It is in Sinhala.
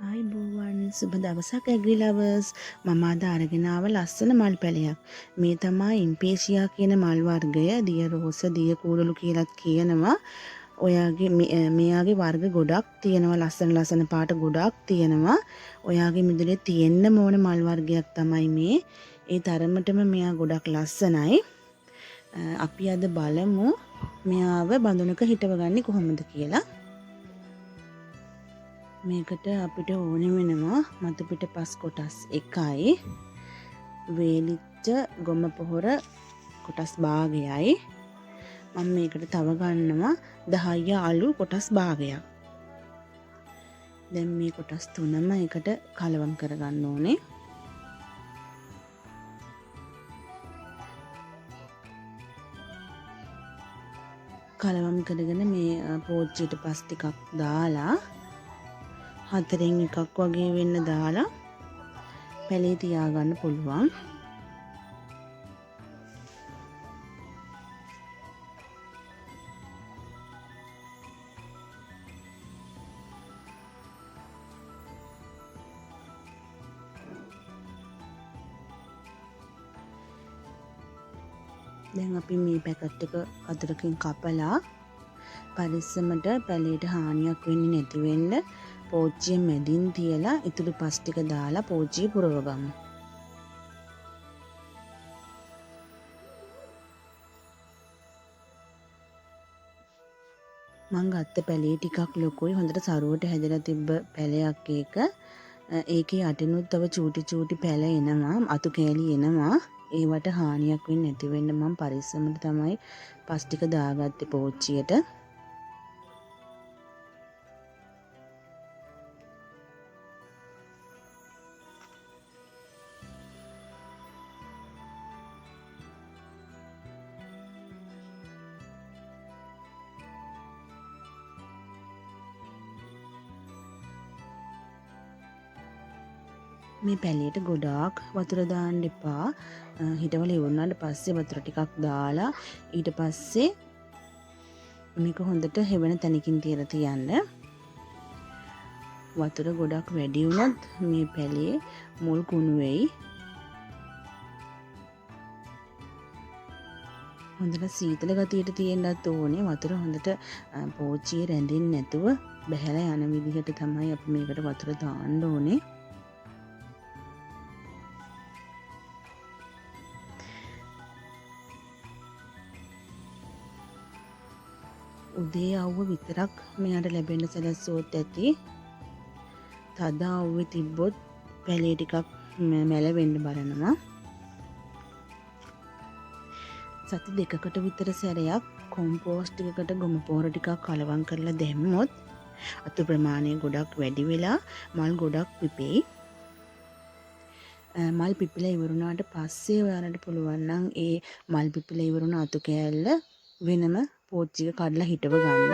ආයිබෝවන් සුබ දවසක් ඇග්‍රි ලවර්ස්. මම අද අරගෙන ආව ලස්සන මල් පැලයක්. මේ තමයි ඉම්පේෂියා කියන මල් වර්ගය. දිය රෝස, දිය කූරළු කියලාත් කියනවා. ඔයාගේ මෙයාගේ වර්ග ගොඩක් තියෙනවා. ලස්සන ලස්සන පාට ගොඩක් තියෙනවා. ඔයාගේ මිදුලේ තියෙන්න ඕන මල් වර්ගයක් තමයි මේ. ඒ තරමටම මෙයා ගොඩක් ලස්සනයි. අපි අද බලමු මෙයාව බඳුනක හිටවගන්නේ කොහොමද කියලා. මේකට අපිට ඕන වෙනවා මතු පිට පස් කොටස් එකයි, වේලිච්ච ගොම පොහොර කොටස් භාගයයි. මම මේකට තව ගන්නවා 10 අලු කොටස් භාගයක්. දැන් මේ කොටස් තුනම එකට කලවම් කරගන්න ඕනේ. කලවම් කරගෙන මේ පෝච්චියට පස් ටිකක් දාලා 4න් එකක් වගේ වෙන්න දාලා පැලේ තියාගන්න පුළුවන්. දැන් අපි මේ පැකට් එක අතරකින් කපලා පරිස්සමට පැලේට හානියක් වෙන්නේ නැති වෙන්න පෝච්චිය මැදින් තියලා ඉතුරු පස් ටික දාලා පෝච්චිය පුරව ගමු. මං ගත්ත පැලේ ටිකක් ලොකුයි, හොඳට සරුවට හැදලා තිබ්බ පැලයක් ඒක. ඒකේ යටිනුත් තව චූටි චූටි පැල එනවා, අතු කෑලි එනවා. ඒවට හානියක් වෙන්නේ නැති වෙන්න මම පරිස්සමට තමයි පස් ටික දාගත්තේ පෝච්චියට. මේ පැලේට ගොඩාක් වතුර දාන්න එපා. හිටවල ඉවරනාට පස්සේ වතුර ටිකක් දාලා ඊට පස්සේ මේක හොඳට හෙවන තැනකින් තියලා තියන්න. වතුර ගොඩක් වැඩි වුණොත් මේ පැලේ මුල් කුණු වෙයි. හොඳට සීතල ගතියට තියෙන්නත් ඕනේ. වතුර හොඳට පෝච්චියේ රැඳෙන්නේ නැතුව බැහැලා යන විදිහට තමයි අපි මේකට වතුර දාන්න ඕනේ. උදේ අවුව විතරක් මෙයාට ලැබෙන්න සැලැස්සුවොත් ඇති. තද අවුවේ තිබ්බොත් පැලේ ටිකක් මැලවෙන්න බලනවා. සති දෙකකට විතර සැරයක් කොම්පෝස්ට් එකකට ගොම පොහොර ටිකක් කලවම් කරලා දැම්මොත් අතු ප්‍රමාණය ගොඩක් වැඩි වෙලා මල් ගොඩක් පිපෙයි. මල් පිපිලා ඉවරුණාට පස්සේ ඔයාලට පුළුවන් නම් ඒ මල් පිපිලා ඉවරුණ අතු කෑල්ල වෙනම පෝච්චියක කඩලා හිටව ගන්න.